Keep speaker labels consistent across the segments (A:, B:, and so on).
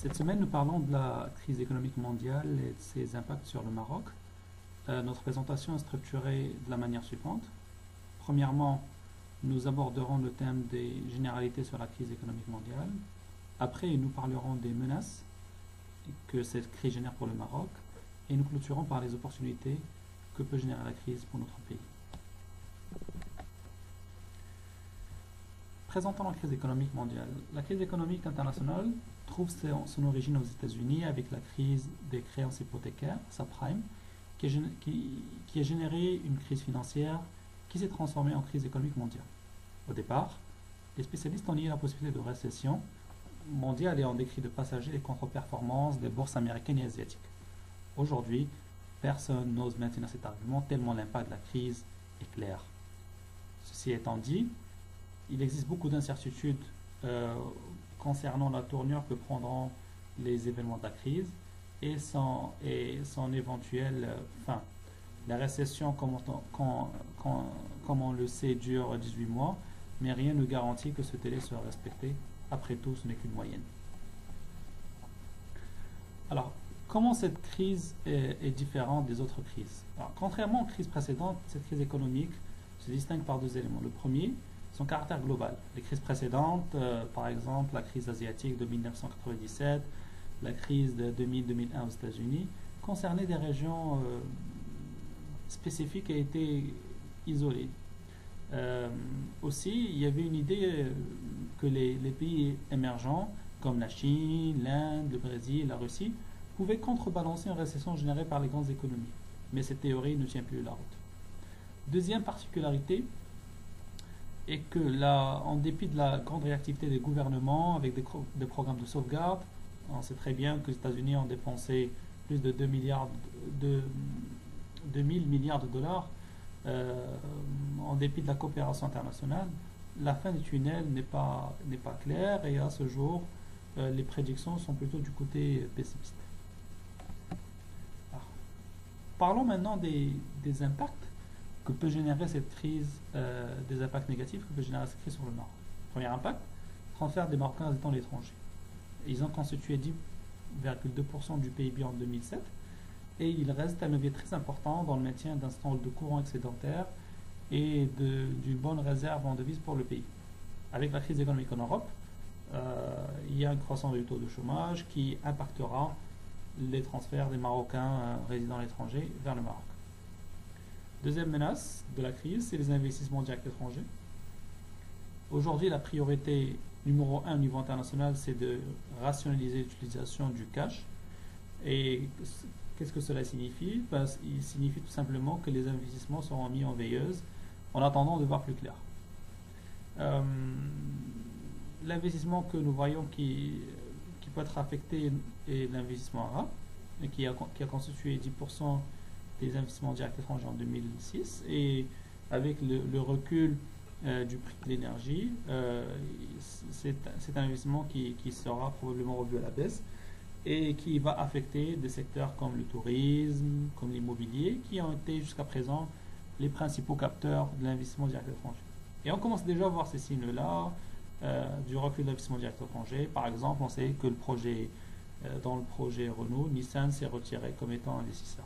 A: Cette semaine, nous parlons de la crise économique mondiale et de ses impacts sur le Maroc. Notre présentation est structurée de la manière suivante. Premièrement, nous aborderons le thème des généralités sur la crise économique mondiale. Après, nous parlerons des menaces que cette crise génère pour le Maroc. Et nous clôturons par les opportunités que peut générer la crise pour notre pays. Présentons la crise économique mondiale. La crise économique internationale trouve son origine aux États-Unis avec la crise des créances hypothécaires, subprime, qui a généré une crise financière qui s'est transformée en crise économique mondiale. Au départ, les spécialistes ont nié la possibilité de récession mondiale et ont décrit de passager les contre-performances des bourses américaines et asiatiques. Aujourd'hui, personne n'ose maintenir cet argument tellement l'impact de la crise est clair. Ceci étant dit, il existe beaucoup d'incertitudes concernant la tournure que prendront les événements de la crise et son éventuelle fin. La récession, comme on le sait, dure 18 mois, mais rien ne garantit que ce délai sera respecté. Après tout, ce n'est qu'une moyenne. Alors, comment cette crise est différente des autres crises? Alors, contrairement aux crises précédentes, cette crise économique se distingue par deux éléments. Le premier, son caractère global. Les crises précédentes, par exemple la crise asiatique de 1997, la crise de 2000-2001 aux États-Unis, concernaient des régions spécifiques et étaient isolées. Aussi, il y avait une idée que les pays émergents, comme la Chine, l'Inde, le Brésil, la Russie, pouvaient contrebalancer une récession générée par les grandes économies. Mais cette théorie ne tient plus la route. Deuxième particularité est que en dépit de la grande réactivité des gouvernements avec des programmes de sauvegarde, on sait très bien que les États-Unis ont dépensé plus de 2 000 milliards de dollars en dépit de la coopération internationale. La fin du tunnel n'est pas claire et à ce jour, les prédictions sont plutôt du côté pessimiste. Alors, parlons maintenant des impacts que peut générer cette crise, des impacts négatifs que peut générer cette crise sur le Maroc. Premier impact, transfert des Marocains étant à l'étranger. Ils ont constitué 10,2% du PIB en 2007 et il reste un levier très important dans le maintien d'un stock de courant excédentaire et d'une bonne réserve en devises pour le pays. Avec la crise économique en Europe, il y a une croissance du taux de chômage qui impactera les transferts des Marocains résidant à l'étranger vers le Maroc. Deuxième menace de la crise, c'est les investissements directs étrangers. Aujourd'hui, la priorité numéro 1 au niveau international, c'est de rationaliser l'utilisation du cash. Et qu'est-ce que cela signifie? Il signifie tout simplement que les investissements seront mis en veilleuse en attendant de voir plus clair. L'investissement que nous voyons qui peut être affecté est l'investissement arabe, qui a constitué 10% des investissements directs étrangers en 2006 et avec le recul du prix de l'énergie, c'est un investissement qui sera probablement revu à la baisse et qui va affecter des secteurs comme le tourisme, comme l'immobilier, qui ont été jusqu'à présent les principaux capteurs de l'investissement direct étranger. Et on commence déjà à voir ces signes-là du recul de l'investissement direct étranger. Par exemple, on sait que dans le projet Renault, Nissan s'est retiré comme étant investisseur.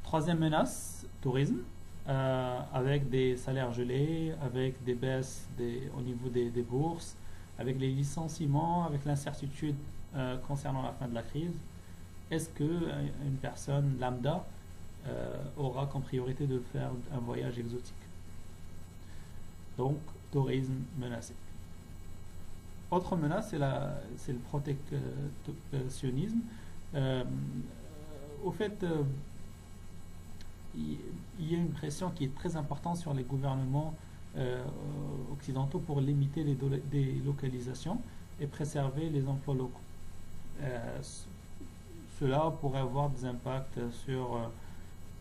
A: Troisième menace, tourisme, avec des salaires gelés, avec des baisses au niveau des bourses, avec les licenciements, avec l'incertitude concernant la fin de la crise. Est-ce qu'une personne lambda aura comme priorité de faire un voyage exotique? Donc, tourisme menacé. Autre menace, c'est le protectionnisme. Au fait, il y a une pression qui est très importante sur les gouvernements occidentaux pour limiter les délocalisations et préserver les emplois locaux. Cela pourrait avoir des impacts sur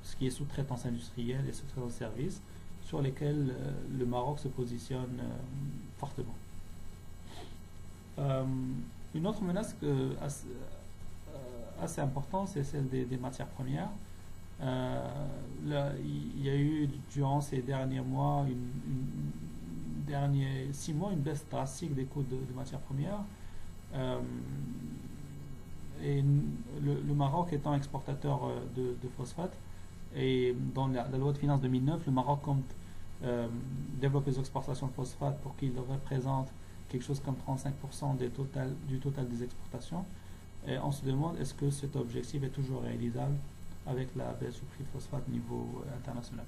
A: ce qui est sous-traitance industrielle et sous-traitance de services, sur lesquels le Maroc se positionne fortement. Une autre menace assez importante, c'est celle des matières premières. Il y a eu durant ces derniers mois, derniers 6 mois, une baisse drastique des coûts de matières premières. Euh, et le Maroc étant exportateur de phosphate, et dans la loi de finances 2009, le Maroc compte développer les exportations de phosphate pour qu'il représente quelque chose comme 35% du total des exportations. Et on se demande est-ce que cet objectif est toujours réalisable avec la baisse du prix de phosphate au niveau international.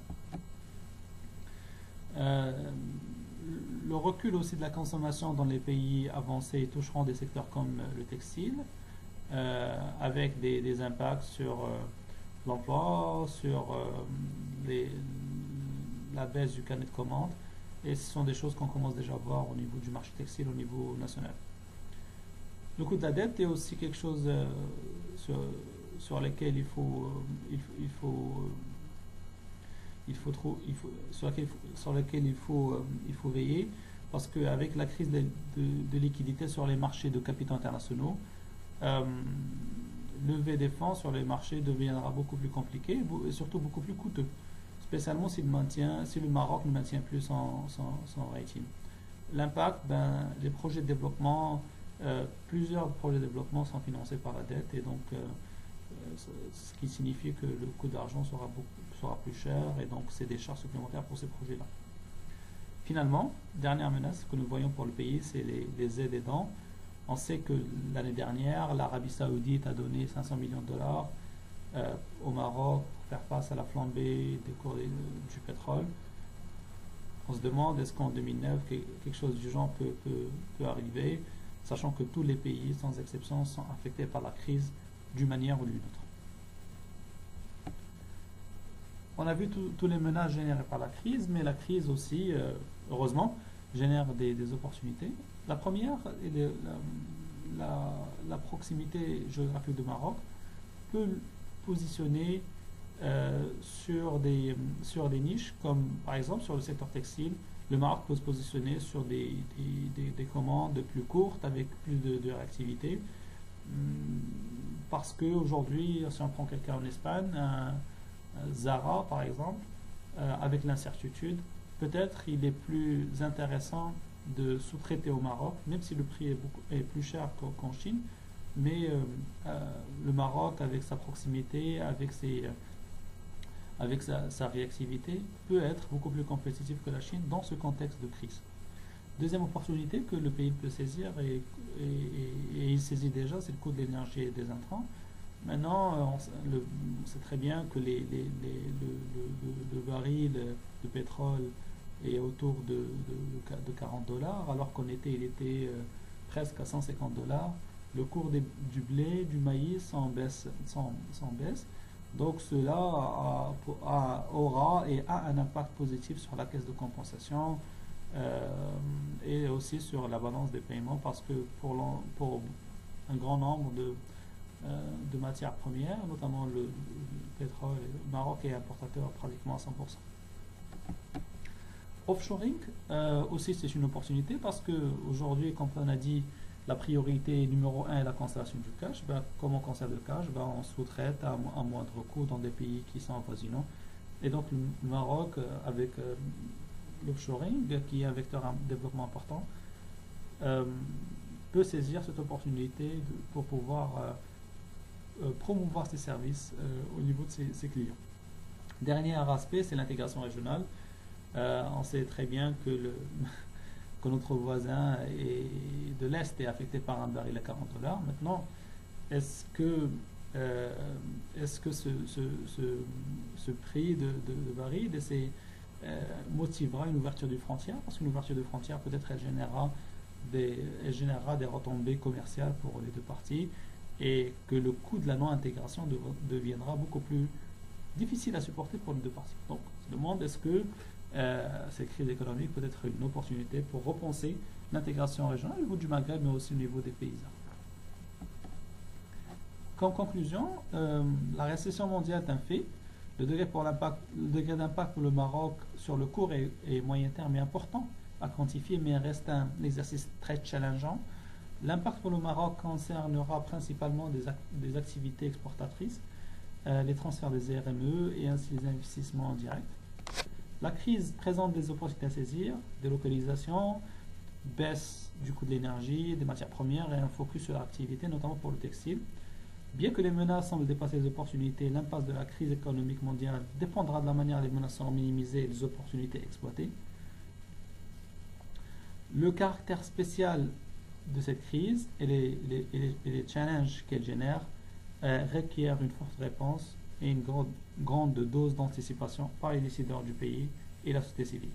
A: Le recul aussi de la consommation dans les pays avancés toucheront des secteurs comme le textile, avec des impacts sur l'emploi, sur la baisse du carnet de commandes, et ce sont des choses qu'on commence déjà à voir au niveau du marché textile au niveau national. Le coût de la dette est aussi quelque chose sur lequel il faut veiller, parce qu'avec la crise de liquidité sur les marchés de capitaux internationaux, lever des fonds sur les marchés deviendra beaucoup plus compliqué et surtout beaucoup plus coûteux, spécialement si le Maroc ne maintient plus son rating. L'impact, les projets de développement, plusieurs projets de développement sont financés par la dette, et donc ce qui signifie que le coût d'argent sera plus cher, et donc c'est des charges supplémentaires pour ces projets-là. Finalement, dernière menace que nous voyons pour le pays, c'est les aides aidants. On sait que l'année dernière, l'Arabie Saoudite a donné 500 millions de dollars au Maroc pour faire face à la flambée des cours du pétrole. On se demande est-ce qu'en 2009 quelque chose du genre peut arriver, sachant que tous les pays, sans exception, sont affectés par la crise d'une manière ou d'une autre. On a vu tous les menaces générées par la crise, mais la crise aussi, heureusement, génère des opportunités. La première, la proximité géographique du Maroc peut positionner sur des niches, comme par exemple sur le secteur textile. Le Maroc peut se positionner sur des commandes plus courtes avec plus de réactivité. Parce qu'aujourd'hui, si on prend quelqu'un en Espagne, Zara par exemple, avec l'incertitude, peut-être il est plus intéressant de sous-traiter au Maroc, même si le prix est plus cher qu'en Chine, mais le Maroc, avec sa proximité, avec sa réactivité, peut être beaucoup plus compétitif que la Chine dans ce contexte de crise. Deuxième opportunité que le pays peut saisir, et il saisit déjà, c'est le coût de l'énergie et des intrants. Maintenant, on sait très bien que le baril de pétrole est autour de 40 $, alors qu'en été, il était presque à 150 $. Le cours du blé, du maïs en baisse. Donc cela aura et a un impact positif sur la caisse de compensation et aussi sur la balance des paiements, parce que pour un grand nombre de matières premières, notamment le pétrole, le Maroc est importateur pratiquement à 100%. Offshoring, aussi c'est une opportunité, parce qu'aujourd'hui, comme on a dit, la priorité numéro 1 est la conservation du cash. Comme on conserve le cash, on sous-traite à moindre coût dans des pays qui sont avoisinants. Et donc le Maroc, avec l'offshoring, qui est un vecteur de développement important, peut saisir cette opportunité pour pouvoir promouvoir ses services au niveau de ses clients. Dernier aspect, c'est l'intégration régionale. On sait très bien que notre voisin de l'Est est affecté par un baril à 40 $. Maintenant, est-ce que ce prix de baril motivera une ouverture de frontières? Parce qu'une ouverture de frontières, peut-être, elle générera des retombées commerciales pour les deux parties, et que le coût de la non-intégration deviendra beaucoup plus difficile à supporter pour les deux parties. Donc, on se demande est-ce que cette crise économique peut être une opportunité pour repenser l'intégration régionale au niveau du Maghreb, mais aussi au niveau des pays arabes. Comme conclusion, la récession mondiale est un fait. Le degré d'impact pour le Maroc sur le court et moyen terme est important à quantifier, mais reste un exercice très challengeant. L'impact pour le Maroc concernera principalement des activités exportatrices, les transferts des RME et ainsi les investissements directs. La crise présente des opportunités à saisir, des localisations, baisse du coût de l'énergie, des matières premières et un focus sur l'activité, notamment pour le textile. Bien que les menaces semblent dépasser les opportunités, l'impact de la crise économique mondiale dépendra de la manière dont les menaces seront minimisées et les opportunités exploitées. Le caractère spécial de cette crise et les challenges qu'elle génère requièrent une forte réponse et une grande dose d'anticipation par les décideurs du pays et la société civile.